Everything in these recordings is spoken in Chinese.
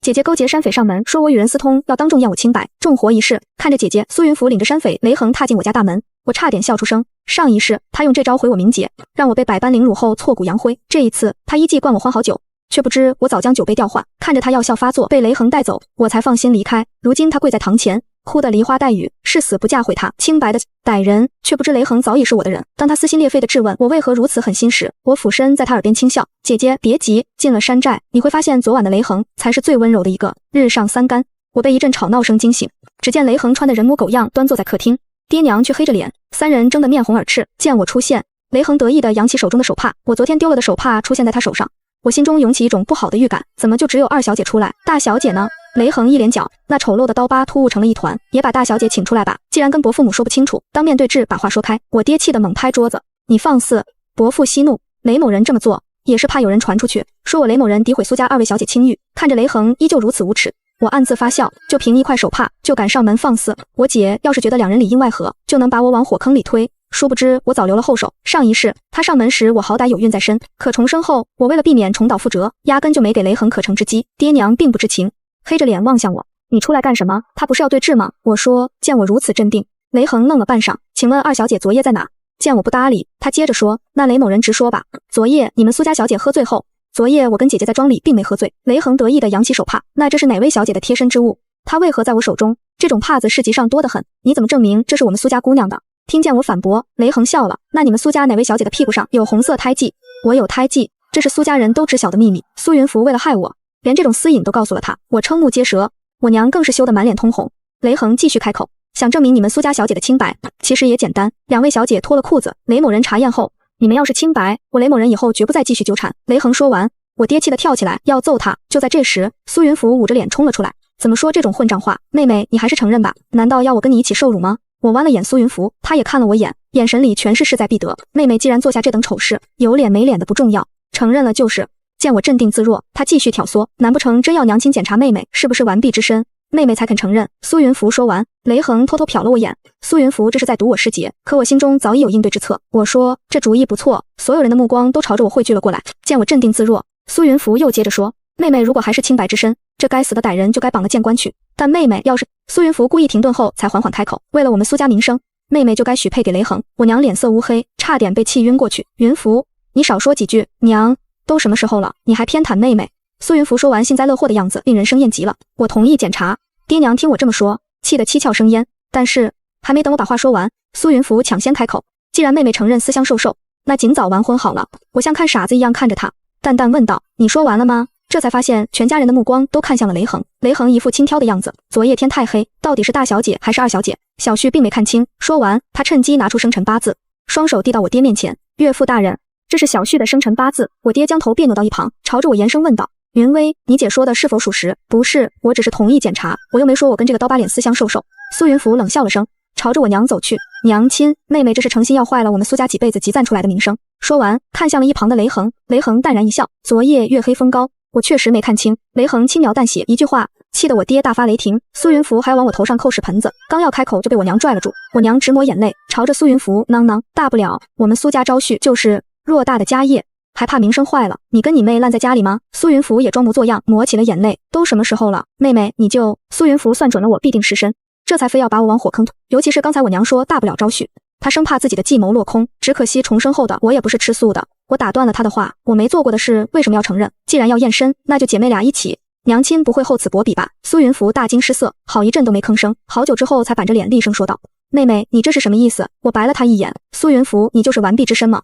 姐姐勾结山匪上门，说我与人私通，要当众验我清白。重活一世，看着姐姐苏云福领着山匪雷横踏进我家大门，我差点笑出声。上一世他用这招毁我名节，让我被百般凌辱后挫骨扬灰。这一次他依计灌我欢好酒，却不知我早将酒杯调换。看着他药效发作，被雷横带走，我才放心离开。如今他跪在堂前，哭得梨花带雨，誓死不嫁毁他清白的歹人，却不知雷横早已是我的人。当他撕心裂肺地质问我为何如此狠心时，我俯身在他耳边轻笑：姐姐别急，进了山寨你会发现昨晚的雷横才是最温柔的一个。日上三竿，我被一阵吵闹声惊醒，只见雷横穿得人模狗样端坐在客厅，爹娘却黑着脸，三人争得面红耳赤。见我出现，雷横得意地扬起手中的手帕，我昨天丢了的手帕出现在他手上，我心中涌起一种不好的预感，怎么就只有二小姐出来，大小姐呢？雷横一脸脚，那丑陋的刀疤突兀成了一团，也把大小姐请出来吧，既然跟伯父母说不清楚，当面对质把话说开。我爹气得猛拍桌子，你放肆！伯父息怒，雷某人这么做也是怕有人传出去，说我雷某人诋毁苏家二位小姐清誉。看着雷横依旧如此无耻，我暗自发笑，就凭一块手帕就敢上门放肆，我姐要是觉得两人里应外合，就能把我往火坑里推。殊不知我早留了后手，上一世他上门时我好歹有孕在身，可重生后我为了避免重蹈覆辙，压根就没给雷横可乘之机。爹娘并不知情，黑着脸望向我，你出来干什么？他不是要对质吗？我说。见我如此镇定，雷横愣了半晌，请问二小姐昨夜在哪？见我不搭理，他接着说，那雷某人直说吧。昨夜你们苏家小姐喝醉后，昨夜我跟姐姐在庄里并没喝醉。雷横得意地扬起手帕，那这是哪位小姐的贴身之物？她为何在我手中？这种帕子市集上多得很，你怎么证明这是我们苏家姑娘的？听见我反驳，雷横笑了，那你们苏家哪位小姐的屁股上有红色胎记？我有胎记，这是苏家人都知晓的秘密。苏云福为了害我，连这种私隐都告诉了他，我瞠目结舌，我娘更是羞得满脸通红。雷横继续开口，想证明你们苏家小姐的清白，其实也简单，两位小姐脱了裤子，雷某人查验后，你们要是清白，我雷某人以后绝不再继续纠缠。雷横说完，我爹气得跳起来要揍他。就在这时，苏云福捂着脸冲了出来，怎么说这种混账话？妹妹，你还是承认吧，难道要我跟你一起受辱吗？我弯了眼苏云福，他也看了我眼，眼神里全是势在必得。妹妹既然做下这等丑事，有脸没脸的不重要，承认了就是。见我镇定自若，他继续挑唆，难不成真要娘亲检查妹妹是不是完璧之身，妹妹才肯承认？苏云福说完，雷横偷偷瞟了我眼，苏云福这是在赌我师节，可我心中早已有应对之策。我说这主意不错，所有人的目光都朝着我汇聚了过来。见我镇定自若，苏云福又接着说，妹妹如果还是清白之身，这该死的歹人就该绑了见官去，但妹妹要是……苏云福故意停顿后才缓缓开口，为了我们苏家名声，妹妹就该许配给雷横。我娘脸色乌黑，差点被气晕过去。云福，你少说几句，娘都什么时候了，你还偏袒妹妹？苏云福说完幸灾乐祸的样子令人生厌极了。我同意检查。爹娘听我这么说，气得七窍生烟。但是还没等我把话说完，苏云福抢先开口，既然妹妹承认私相授受，那尽早完婚好了。我像看傻子一样看着他，淡淡问道，你说完了吗？这才发现全家人的目光都看向了雷横，雷横一副轻佻的样子，昨夜天太黑，到底是大小姐还是二小姐？小婿并没看清。说完，他趁机拿出生辰八字，双手递到我爹面前，岳父大人，这是小婿的生辰八字。我爹将头别扭到一旁，朝着我严声问道，云薇，你姐说的是否属实？不是，我只是同意检查，我又没说我跟这个刀疤脸私相授受。苏云福冷笑了声，朝着我娘走去。娘亲，妹妹这是诚心要坏了我们苏家几辈子积攒出来的名声。说完，看向了一旁的雷横，雷横淡然一笑，昨夜月黑风高，我确实没看清。雷横轻描淡写一句话，气得我爹大发雷霆。苏云福还要往我头上扣屎盆子，刚要开口就被我娘拽了住。我娘直抹眼泪，朝着苏云福囔囔，大不了我们苏家招婿就是偌大的家业，还怕名声坏了？你跟你妹烂在家里吗？苏云福也装模作样，抹起了眼泪。都什么时候了，妹妹你就……苏云福算准了我必定失身，这才非要把我往火坑推。尤其是刚才我娘说大不了招婿，他生怕自己的计谋落空。只可惜重生后的我也不是吃素的，我打断了他的话，我没做过的事为什么要承认？既然要验身，那就姐妹俩一起。娘亲不会厚此薄彼吧？苏云福大惊失色，好一阵都没吭声，好久之后才板着脸厉声说道，妹妹你这是什么意思？我白了他一眼，苏云福你就是完璧之身吗？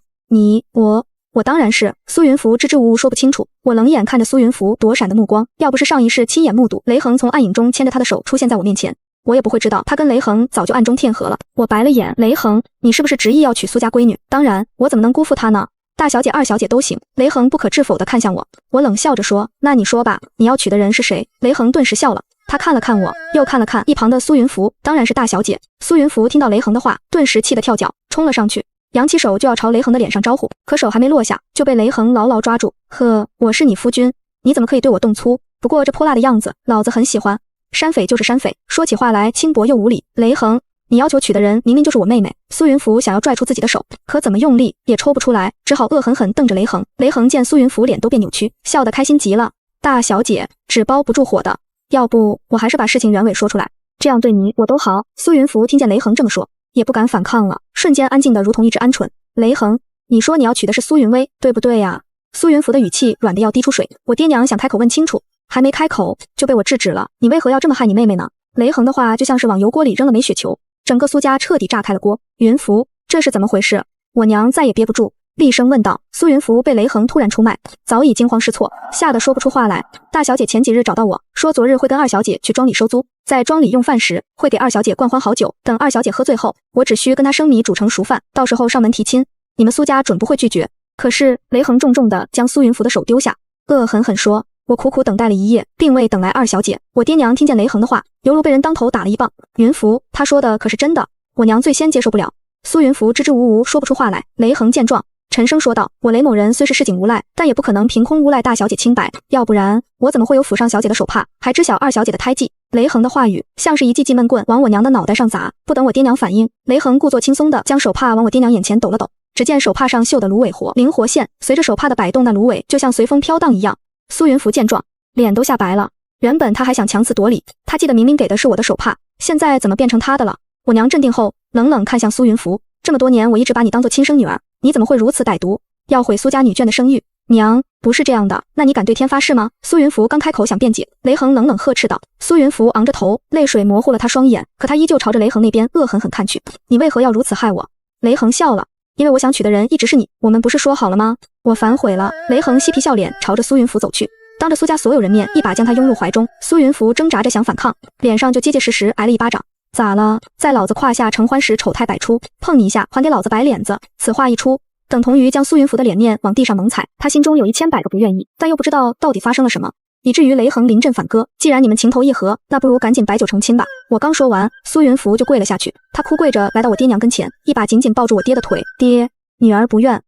我当然是。苏云福支支吾吾说不清楚，我冷眼看着苏云福躲闪的目光，要不是上一世亲眼目睹雷横从暗影中牵着他的手出现在我面前，我也不会知道他跟雷横早就暗中天合了。我白了眼，雷横，你是不是执意要娶苏家闺女？当然，我怎么能辜负他呢？大小姐二小姐都行。雷横不可置否地看向我，我冷笑着说，那你说吧，你要娶的人是谁？雷横顿时笑了，他看了看我，又看了看一旁的苏云福，当然是大小姐。苏云福听到雷横的话，顿时气得跳脚，冲了上去，扬起手就要朝雷横的脸上招呼，可手还没落下，就被雷横牢牢抓住。呵，我是你夫君，你怎么可以对我动粗？不过这泼辣的样子，老子很喜欢。山匪就是山匪，说起话来轻薄又无礼。雷横，你要求娶的人明明就是我妹妹。苏云福想要拽出自己的手，可怎么用力也抽不出来，只好恶狠狠瞪着雷横。雷横见苏云福脸都变扭曲，笑得开心极了。大小姐，纸包不住火的，要不我还是把事情原委说出来，这样对你我都好。苏云福听见雷恒这么说，也不敢反抗了，瞬间安静的如同一只鹌鹑。雷恒，你说你要娶的是苏云薇，对不对呀？苏云福的语气软得要滴出水，我爹娘想开口问清楚，还没开口就被我制止了。你为何要这么害你妹妹呢？雷恒的话就像是往油锅里扔了枚雪球，整个苏家彻底炸开了锅。云福，这是怎么回事？我娘再也憋不住，厉声问道。苏云福被雷恒突然出卖，早已惊慌失措，吓得说不出话来。大小姐前几日找到我说，昨日会跟二小姐去庄里收租，在庄里用饭时会给二小姐灌欢好酒，等二小姐喝醉后，我只需跟她生米煮成熟饭，到时候上门提亲，你们苏家准不会拒绝。可是雷恒重重地将苏云福的手丢下，恶狠狠说，我苦苦等待了一夜，并未等来二小姐。我爹娘听见雷恒的话，犹如被人当头打了一棒。云福，他说的可是真的？我娘最先接受不了。苏云福支支吾吾说不出话来。雷恒见状，沉声说道，我雷某人虽是市井无赖，但也不可能凭空诬赖大小姐清白，要不然我怎么会有府上小姐的手帕，还知晓二小姐的胎记？雷恒的话语像是一记记闷棍往我娘的脑袋上砸，不等我爹娘反应，雷恒故作轻松地将手帕往我爹娘眼前抖了抖，只见手帕上绣的芦苇活灵活线，随着手帕的摆动，那芦苇就像随风飘荡一样。苏云福见状，脸都吓白了。原本他还想强词夺理，他记得明明给的是我的手帕，现在怎么变成他的了？我娘镇定后，冷冷看向苏云福，这么多年我一直把你当做亲生女儿，你怎么会如此歹毒，要毁苏家女眷的声誉？娘，不是这样的，那你敢对天发誓吗？苏云福刚开口想辩解，雷恒冷冷呵斥道。苏云福昂着头，泪水模糊了他双眼，可他依旧朝着雷恒那边恶狠狠看去。你为何要如此害我？雷恒笑了，因为我想娶的人一直是你，我们不是说好了吗？我反悔了。雷恒嬉皮笑脸朝着苏云福走去，当着苏家所有人面一把将他拥入怀中。苏云福挣扎着想反抗，脸上就结结实实挨了一巴掌。咋了？在老子胯下承欢时丑态百出，碰你一下还给老子摆脸子。此话一出，等同于将苏云福的脸面往地上猛踩，他心中有1000-100个不愿意，但又不知道到底发生了什么，以至于雷恒临阵反戈。既然你们情投意合，那不如赶紧摆酒成亲吧。我刚说完，苏云福就跪了下去，他哭跪着来到我爹娘跟前，一把紧紧抱住我爹的腿。爹，女儿不愿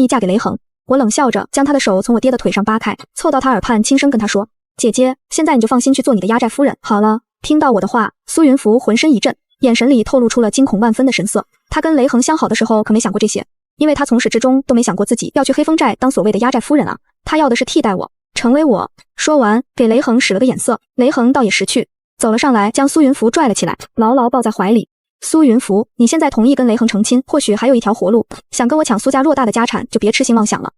意嫁给雷恒。我冷笑着将他的手从我爹的腿上扒开，凑到他耳畔轻声跟他说，姐姐，现在你就放心去做你的压寨夫人好了。听到我的话，苏云福浑身一震，眼神里透露出了惊恐万分的神色。他跟雷恒相好的时候可没想过这些，因为他从始至终都没想过自己要去黑风寨当所谓的压寨夫人啊，他要的是替代我，成为我。说完给雷恒使了个眼色，雷恒倒也识趣，走了上来将苏云福拽了起来，牢牢抱在怀里。苏云福，你现在同意跟雷恒成亲，或许还有一条活路，想跟我抢苏家偌大的家产就别痴心妄想了。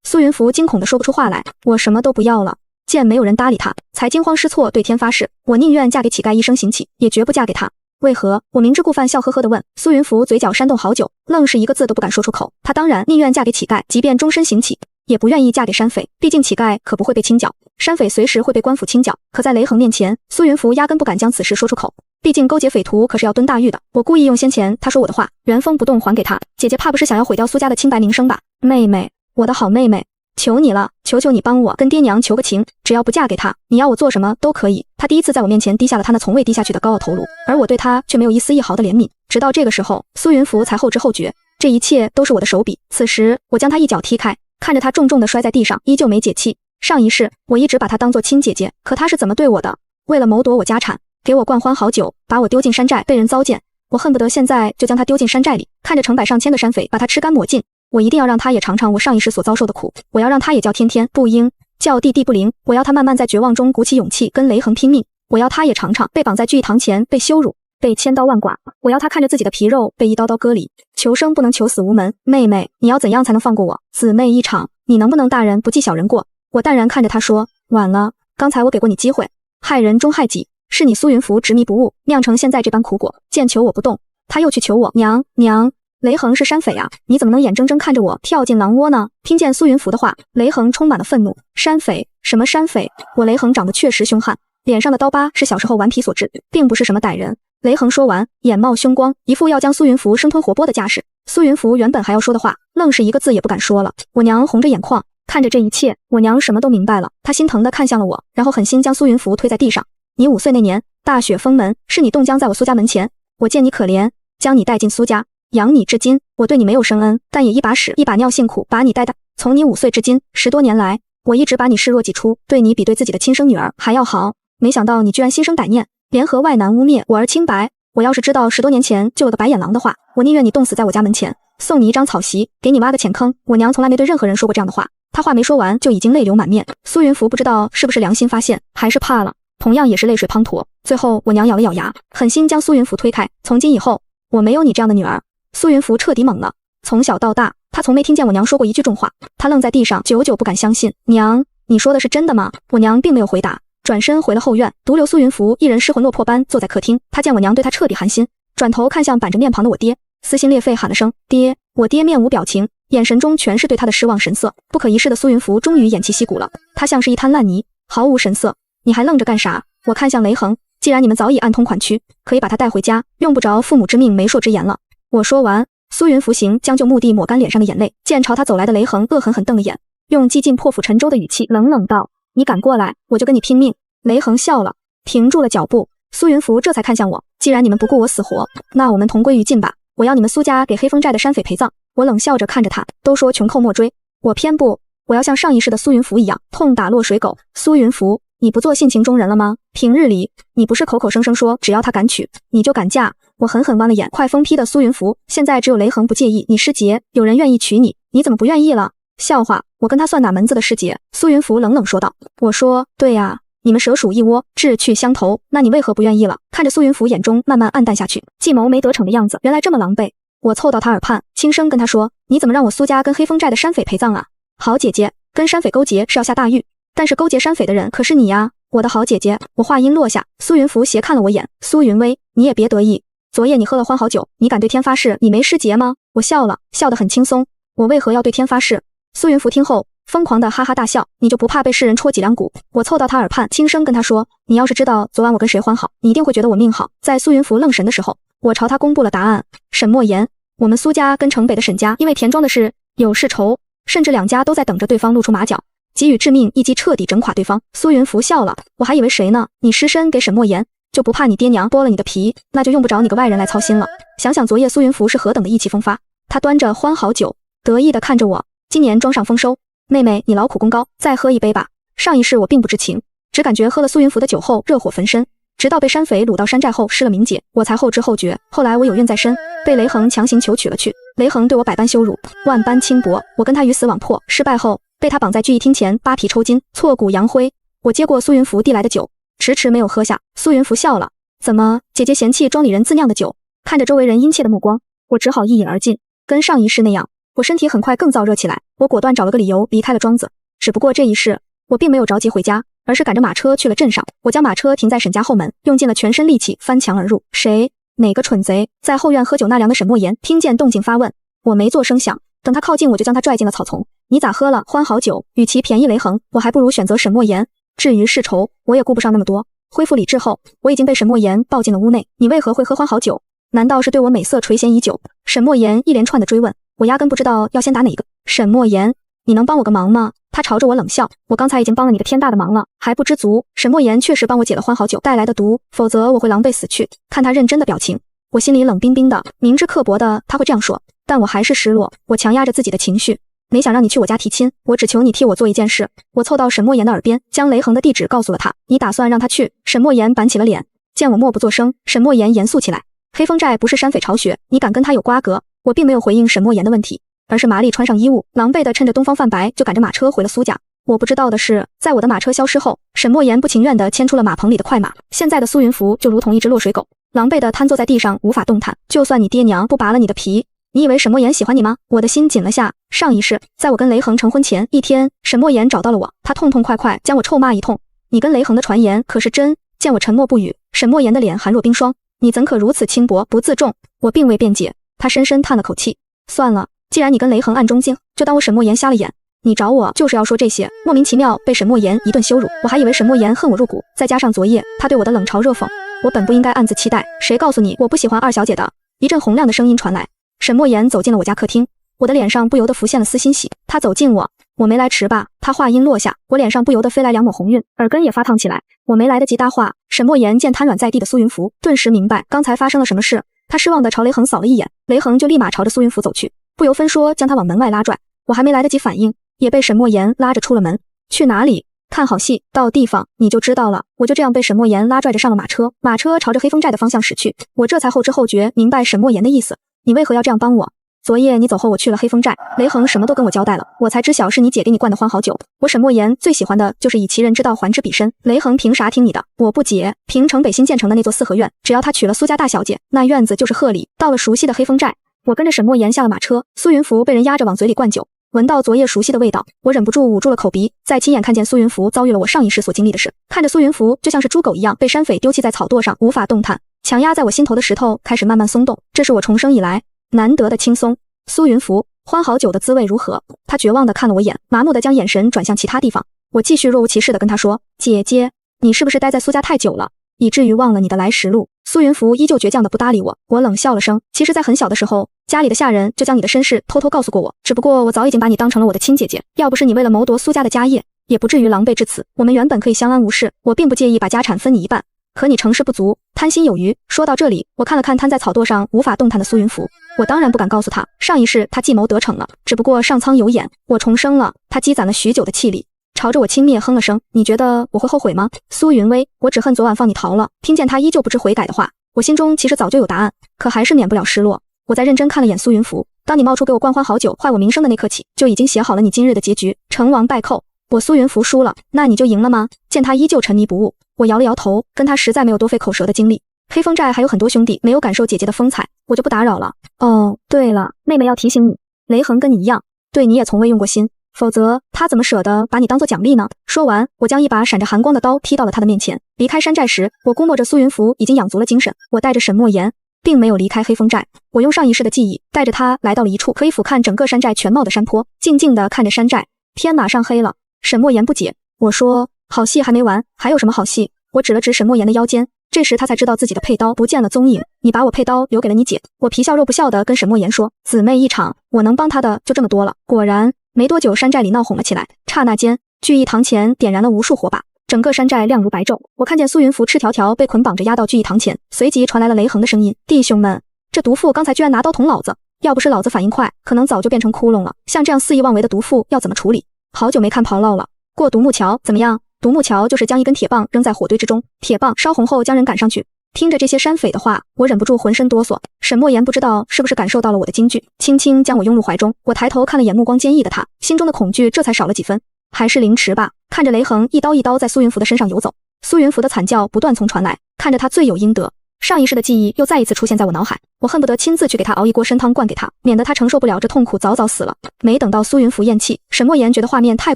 苏云福惊恐的说不出话来，我什么都不要了。见没有人搭理他，才惊慌失措对天发誓，我宁愿嫁给乞丐一生行乞，也绝不嫁给他。为何？我明知故犯，笑呵呵地问。苏云福嘴角煽动好久，愣是一个字都不敢说出口。他当然宁愿嫁给乞丐，即便终身行乞，也不愿意嫁给山匪，毕竟乞丐可不会被清剿，山匪随时会被官府清剿。可在雷恒面前，苏云福压根不敢将此事说出口，毕竟勾结匪徒可是要蹲大狱的。我故意用先前他说我的话原封不动还给他。姐姐怕不是想要毁掉苏家的清白名声吧？妹妹，我的好妹妹，求你了，求求你帮我跟爹娘求个情，只要不嫁给他，你要我做什么都可以。他第一次在我面前低下了他那从未低下去的高傲头颅，而我对他却没有一丝一毫的怜悯。直到这个时候，苏云福才后知后觉，这一切都是我的手笔。此时我将他一脚踢开，看着他重重地摔在地上，依旧没解气。上一世我一直把他当作亲姐姐，可他是怎么对我的？为了谋夺我家产，给我灌欢好酒，把我丢进山寨，被人糟践。我恨不得现在就将他丢进山寨里，看着成百上千的山匪把他吃干抹净。我一定要让他也尝尝我上一世所遭受的苦，我要让他也叫天天不应，叫地地不灵。我要他慢慢在绝望中鼓起勇气跟雷恒拼命，我要他也尝尝被绑在聚义堂前被羞辱，被千刀万剐。我要他看着自己的皮肉被一刀刀割离，求生不能求死无门。妹妹，你要怎样才能放过我？姊妹一场，你能不能大人不计小人过？我淡然看着他说，晚了，刚才我给过你机会，害人终害己，是你苏云福执迷不悟，酿成现在这般苦果。见求我不动，他又去求我。娘，雷恒是山匪啊，你怎么能眼睁睁看着我跳进狼窝呢？听见苏云福的话，雷恒充满了愤怒。山匪？什么山匪？我雷恒长得确实凶悍，脸上的刀疤是小时候顽皮所致，并不是什么歹人。雷恒说完，眼冒凶光，一副要将苏云福生吞活剥的架势。苏云福原本还要说的话，愣是一个字也不敢说了。我娘红着眼眶看着这一切，我娘什么都明白了，她心疼地看向了我，然后狠心将苏云福推在地上。你5岁那年，大雪封门，是你冻僵在我苏家门前，我见你可怜，将你带进苏家，养你至今。我对你没有生恩，但也一把屎一把尿辛苦把你带大。从你5岁至今10多年来，我一直把你视若己出，对你比对自己的亲生女儿还要好。没想到你居然心生歹念，联合外男污蔑我儿清白。我要是知道10多年前就有个白眼狼的话，我宁愿你冻死在我家门前，送你一张草席，给你挖个浅坑。我娘从来没对任何人说过这样的话，他话没说完就已经泪流满面。苏云福不知道是不是良心发现，还是怕了，同样也是泪水滂沱。最后我娘咬了咬牙，狠心将苏云福推开。从今以后，我没有你这样的女儿。苏云福彻底懵了，从小到大，他从没听见我娘说过一句重话。他愣在地上，久久不敢相信。娘，你说的是真的吗？我娘并没有回答，转身回了后院，独留苏云福一人失魂落魄般坐在客厅。他见我娘对他彻底寒心，转头看向板着面庞的我爹，撕心裂肺喊了声爹。我爹面无表情，眼神中全是对他的失望神色。不可一世的苏云福终于偃旗息鼓了，他像是一滩烂泥，毫无神色。你还愣着干啥？我看向雷恒，既然你们早已暗通款曲，可以把他带回家，用不着父母之命媒妁之言了。我说完，苏云福行将就目的抹干脸上的眼泪，见朝他走来的雷恒恶狠狠瞪了眼，用几近破釜沉舟的语气冷冷道：你敢过来，我就跟你拼命。雷恒笑了，停住了脚步。苏云福这才看向我，既然你们不顾我死活，那我们同归于尽吧。我要你们苏家给黑风寨的山匪陪葬。我冷笑着看着他，都说穷寇莫追，我偏不，我要像上一世的苏云福一样，痛打落水狗。苏云福，你不做性情中人了吗？平日里你不是口口声声说只要他敢娶你就敢嫁？我狠狠弯了眼，快疯批的苏云福，现在只有雷恒不介意你失节，有人愿意娶你，你怎么不愿意了？笑话，我跟他算哪门子的失节？苏云福冷冷说道。我说对呀，你们蛇鼠一窝，志趣相投，那你为何不愿意了？看着苏云福眼中慢慢暗淡下去，计谋没得逞的样子，原来这么狼狈。我凑到他耳畔，轻声跟他说，你怎么让我苏家跟黑风寨的山匪陪葬啊？好姐姐，跟山匪勾结是要下大狱，但是勾结山匪的人可是你呀，我的好姐姐。我话音落下，苏云福斜看了我眼，苏云薇，你也别得意，昨夜你喝了欢好酒，你敢对天发誓你没失节吗？我笑了，笑得很轻松。我为何要对天发誓？苏云福听后疯狂的哈哈大笑，你就不怕被世人戳脊梁骨？我凑到他耳畔，轻声跟他说，你要是知道昨晚我跟谁欢好，你一定会觉得我命好。在苏云福愣神的时候，我朝他公布了答案。沈墨言，我们苏家跟城北的沈家因为田庄的事有世仇，甚至两家都在等着对方露出马脚，给予致命一击，彻底整垮对方。苏云福笑了，我还以为谁呢？你失身给沈墨言，就不怕你爹娘剥了你的皮？那就用不着你个外人来操心了。想想昨夜苏云福是何等的意气风发，他端着欢好酒，得意地看着我，今年庄上丰收，妹妹你劳苦功高，再喝一杯吧。上一世我并不知情，只感觉喝了苏云福的酒后热火焚身，直到被山匪掳到山寨后失了名节，我才后知后觉。后来我有孕在身，被雷恒强行求娶了去。雷恒对我百般羞辱，万般轻薄，我跟他鱼死网破，失败后被他绑在聚义厅前扒皮抽筋，挫骨扬灰。我接过苏云福递来的酒，迟迟没有喝下。苏云福笑了，怎么，姐姐嫌弃庄里人自酿的酒？看着周围人殷切的目光，我只好一饮而尽。跟上一世那样，我身体很快更燥热起来，我果断找了个理由离开了庄子。只不过这一世，我并没有着急回家，而是赶着马车去了镇上。我将马车停在沈家后门，用尽了全身力气翻墙而入。谁？哪个蠢贼？在后院喝酒纳凉的沈墨言听见动静发问，我没做声响，等他靠近我就将他拽进了草丛。你咋喝了欢好酒？与其便宜雷恒，我还不如选择沈墨言。至于世仇，我也顾不上那么多。恢复理智后，我已经被沈墨言抱进了屋内。你为何会喝欢好酒？难道是对我美色垂涎已久？沈墨言一连串的追问，我压根不知道要先打哪一个。沈墨言，你能帮我个忙吗？他朝着我冷笑，我刚才已经帮了你个天大的忙了，还不知足？沈墨言确实帮我解了欢好酒带来的毒，否则我会狼狈死去。看他认真的表情，我心里冷冰冰的，明知刻薄的他会这样说，但我还是失落。我强压着自己的情绪，没想让你去我家提亲，我只求你替我做一件事。我凑到沈墨言的耳边，将雷恒的地址告诉了他。你打算让他去？沈墨言板起了脸，见我默不作声，沈墨言严肃起来。黑风寨不是山匪巢穴，你敢跟他有瓜葛？我并没有回应沈墨言的问题，而是麻利穿上衣物，狼狈的趁着东方泛白就赶着马车回了苏家。我不知道的是，在我的马车消失后，沈墨言不情愿地牵出了马棚里的快马。现在的苏云福就如同一只落水狗，狼狈地瘫坐在地上，无法动弹。就算你爹娘不拔了你的皮，你以为沈墨言喜欢你吗？我的心紧了下。上一世，在我跟雷恒成婚前一天，沈墨言找到了我，他痛痛快快将我臭骂一通。你跟雷恒的传言可是真？见我沉默不语，沈墨言的脸寒若冰霜。你怎可如此轻薄不自重？我并未辩解，他深深叹了口气。算了，既然你跟雷恒暗中静，就当我沈墨言瞎了眼。你找我就是要说这些，莫名其妙被沈墨言一顿羞辱，我还以为沈墨言恨我入骨，再加上昨夜他对我的冷嘲热讽，我本不应该暗自期待。谁告诉你我不喜欢二小姐的？一阵洪亮的声音传来，沈墨言走进了我家客厅，我的脸上不由得浮现了丝欣喜。他走近我没来迟吧？他话音落下，我脸上不由得飞来2抹红晕，耳根也发烫起来。我没来得及搭话，沈墨言见瘫软在地的苏云福，顿时明白刚才发生了什么事。他失望地朝雷恒扫了一眼，雷恒就立马朝着苏云福走去，不由分说将他往门外拉拽。我还没来得及反应，也被沈墨言拉着出了门。去哪里？看好戏，到地方你就知道了。我就这样被沈墨言拉拽着上了马车，马车朝着黑风寨的方向驶去。我这才后知后觉，明白沈墨言的意思。你为何要这样帮我？昨夜你走后，我去了黑风寨，雷恒什么都跟我交代了，我才知晓是你姐给你灌的欢好酒。我沈墨言最喜欢的就是以其人之道还之彼身，雷恒凭啥听你的？我不解，平城北新建成的那座四合院，只要他娶了苏家大小姐，那院子就是贺礼。到了熟悉的黑风寨，我跟着沈墨言下了马车，苏云福被人压着往嘴里灌酒，闻到昨夜熟悉的味道，我忍不住捂住了口鼻，再亲眼看见苏云福遭遇了我上一世所经历的事，看着苏云福就像是猪狗一样被山匪丢弃在草垛上，无法动弹，强压在我心头的石头开始慢慢松动，这是我重生以来难得的轻松。苏云福，欢好酒的滋味如何？他绝望地看了我眼，麻木地将眼神转向其他地方。我继续若无其事地跟他说，姐姐，你是不是待在苏家太久了，以至于忘了你的来时路？苏云福依旧倔强地不搭理我，我冷笑了声，其实在很小的时候，家里的下人就将你的身世偷偷告诉过我，只不过我早已经把你当成了我的亲姐姐，要不是你为了谋夺苏家的家业，也不至于狼狈至此，我们原本可以相安无事，我并不介意把家产分你一半，可你成事不足，贪心有余。说到这里，我看了看瘫在草垛上无法动弹的苏云福，我当然不敢告诉他，上一世他计谋得逞了，只不过上苍有眼，我重生了。他积攒了许久的气力，朝着我轻蔑哼了声，你觉得我会后悔吗？苏云威，我只恨昨晚放你逃了。听见他依旧不知悔改的话，我心中其实早就有答案，可还是免不了失落。我再认真看了眼苏云福，当你冒出给我灌欢好酒坏我名声的那刻起，就已经写好了你今日的结局，成王败寇。我苏云福输了，那你就赢了吗？见他依旧沉迷不悟，我摇了摇头，跟他实在没有多费口舌的精力。黑风寨还有很多兄弟没有感受姐姐的风采，我就不打扰了。哦，对了，妹妹要提醒你，雷恒跟你一样，对你也从未用过心，否则他怎么舍得把你当做奖励呢？说完，我将一把闪着寒光的刀劈到了他的面前。离开山寨时，我估摸着苏云福已经养足了精神，我带着沈墨言并没有离开黑风寨，我用上一世的记忆带着他来到了一处可以俯瞰整个山寨全貌的山坡，静静地看着山寨。天马上黑了，沈墨言不解，我说好戏还没完，还有什么好戏？我指了指沈墨言的腰间，这时他才知道自己的佩刀不见了踪影。你把我佩刀留给了你姐。我皮笑肉不笑地跟沈墨言说，姊妹一场，我能帮他的就这么多了。果然没多久，山寨里闹哄了起来，刹那间聚义堂前点燃了无数火把，整个山寨亮如白昼。我看见苏云福赤条条被捆绑着压到聚义堂前，随即传来了雷恒的声音，弟兄们，这毒妇刚才居然拿刀捅老子，要不是老子反应快，可能早就变成窟窿了。像这样肆意妄为的毒妇要怎么处理？好久没看跑唠了，过独木桥怎么样？独木桥就是将一根铁棒扔在火堆之中，铁棒烧红后将人赶上去。听着这些山匪的话，我忍不住浑身哆嗦。沈墨言不知道是不是感受到了我的惊惧，轻轻将我拥入怀中。我抬头看了眼目光坚毅的他，心中的恐惧这才少了几分。还是凌迟吧。看着雷恒一刀一刀在苏云福的身上游走，苏云福的惨叫不断从传来，看着他罪有应得。上一世的记忆又再一次出现在我脑海，我恨不得亲自去给他熬一锅参汤灌给他，免得他承受不了这痛苦，早早死了。没等到苏云福咽气，沈墨言觉得画面太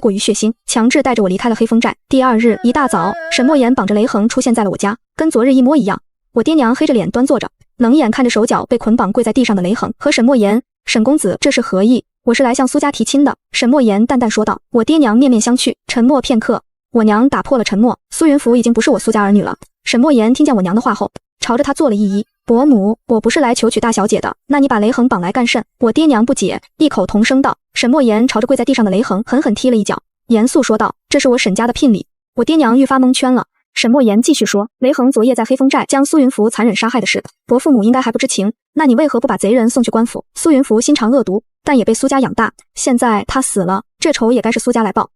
过于血腥，强制带着我离开了黑风寨。第二日一大早，沈墨言绑着雷恒出现在了我家，跟昨日一模一样。我爹娘黑着脸端坐着，冷眼看着手脚被捆绑跪在地上的雷恒和沈墨言。沈公子，这是何意？我是来向苏家提亲的。沈墨言淡淡说道。我爹娘面面相觑，沉默片刻。我娘打破了沉默，苏云福已经不是我苏家儿女了。沈墨言听见我娘的话后，朝着他做了一揖，伯母，我不是来求娶大小姐的，那你把雷恒绑来干甚？我爹娘不解，异口同声道。沈墨言朝着跪在地上的雷恒狠狠踢了一脚，严肃说道，这是我沈家的聘礼。我爹娘愈发蒙圈了。沈墨言继续说，雷恒昨夜在黑风寨将苏云福残忍杀害的事，伯父母应该还不知情，那你为何不把贼人送去官府？苏云福心肠恶毒，但也被苏家养大，现在他死了，这仇也该是苏家来报。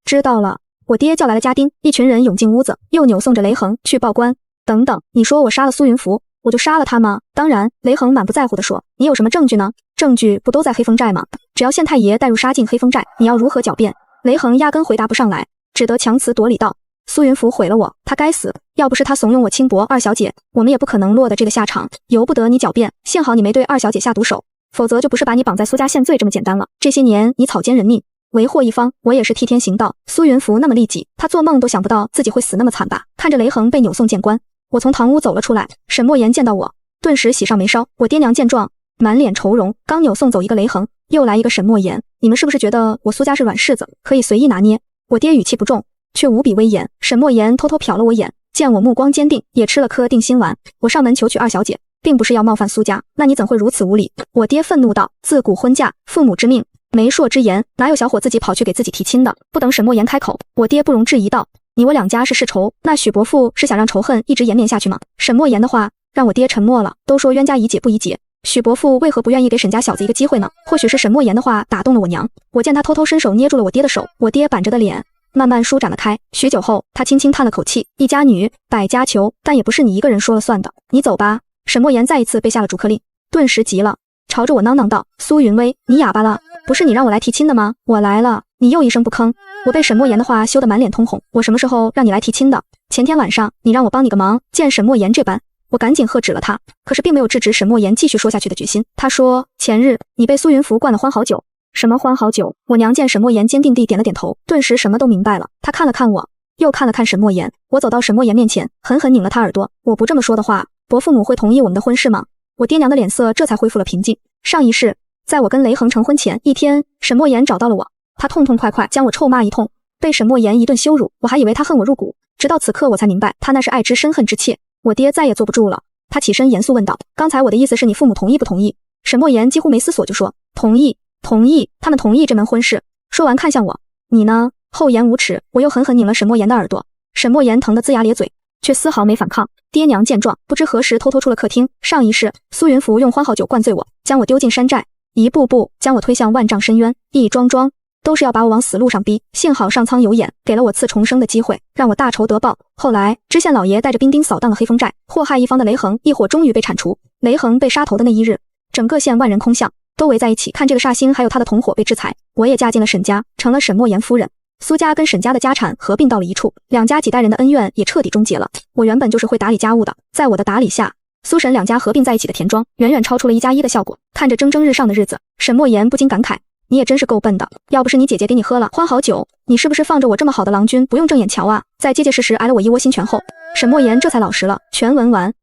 知道了。我爹叫来了家丁，一群人涌进屋子，又扭送着雷恒去报官。等等，你说我杀了苏云福，我就杀了他吗？当然。雷恒满不在乎地说，你有什么证据呢？证据不都在黑风寨吗？只要县太爷带入杀进黑风寨，你要如何狡辩？雷恒压根回答不上来，只得强词夺理道，苏云福毁了我，他该死，要不是他怂恿我轻薄二小姐，我们也不可能落得这个下场，由不得你狡辩，幸好你没对二小姐下毒手，否则就不是把你绑在苏家县罪这么简单了。这些年你草菅人命，为祸一方，我也是替天行道。苏云福那么利己，他做梦都想不到自己会死那么惨吧。看着雷恒被扭送见官，我从堂屋走了出来，沈墨言见到我，顿时喜上眉梢。我爹娘见状，满脸愁容，刚扭送走一个雷恒，又来一个沈墨言，你们是不是觉得我苏家是软柿子，可以随意拿捏？我爹语气不重，却无比威严。沈墨言偷偷瞟了我眼，见我目光坚定，也吃了颗定心丸。我上门求娶二小姐，并不是要冒犯苏家，那你怎会如此无礼？我爹愤怒道，自古婚嫁，父母之命，媒妁之言，哪有小伙自己跑去给自己提亲的？不等沈墨言开口，我爹不容置疑道，你我两家是世仇，那许伯父是想让仇恨一直延绵下去吗？沈墨言的话让我爹沉默了。都说冤家宜解不宜结，许伯父为何不愿意给沈家小子一个机会呢？或许是沈墨言的话打动了我娘。我见他偷偷伸手捏住了我爹的手，我爹板着的脸慢慢舒展了开。许久后，他轻轻叹了口气，一家女，百家求，但也不是你一个人说了算的。你走吧。沈墨言再一次被下了逐客令，顿时急了，朝着我囔囔道：“苏云薇，你哑巴了？不是你让我来提亲的吗？我来了，你又一声不吭。”我被沈墨言的话羞得满脸通红。我什么时候让你来提亲的？前天晚上你让我帮你个忙。见沈墨言这般，我赶紧喝止了他，可是并没有制止沈墨言继续说下去的决心。他说：“前日你被苏云福灌了欢好酒。”什么欢好酒？我娘见沈墨言坚定地点了点头，顿时什么都明白了。他看了看我，又看了看沈墨言。我走到沈墨言面前，狠狠拧了他耳朵。我不这么说的话，伯父母会同意我们的婚事吗？我爹娘的脸色这才恢复了平静。上一世，在我跟雷恒成婚前一天，沈墨言找到了我，他痛痛快快将我臭骂一通，被沈墨言一顿羞辱，我还以为他恨我入骨，直到此刻我才明白，他那是爱之深恨之切。我爹再也坐不住了，他起身严肃问道：“刚才我的意思是你父母同意不同意？”沈墨言几乎没思索就说：“同意。”同意，他们同意这门婚事。说完看向我，你呢？厚颜无耻！我又狠狠拧了沈墨言的耳朵。沈墨言疼得龇牙咧嘴，却丝毫没反抗。爹娘见状，不知何时偷偷出了客厅。上一世，苏云福用欢好酒灌醉我，将我丢进山寨，一步步将我推向万丈深渊，一桩桩都是要把我往死路上逼。幸好上苍有眼，给了我次重生的机会，让我大仇得报。后来，知县老爷带着兵丁扫荡了黑风寨，祸害一方的雷恒一伙终于被铲除。雷恒被杀头的那一日，整个县万人空巷，都围在一起看这个煞星还有他的同伙被制裁。我也嫁进了沈家，成了沈墨言夫人。苏家跟沈家的家产合并到了一处，两家几代人的恩怨也彻底终结了。我原本就是会打理家务的，在我的打理下，苏沈两家合并在一起的田庄远远超出了1+1的效果。看着蒸蒸日上的日子，沈墨言不禁感慨：你也真是够笨的，要不是你姐姐给你喝了欢好酒，你是不是放着我这么好的郎君不用正眼瞧啊？在结结实实挨了我一窝心拳后，沈墨言这才老实了。全文完。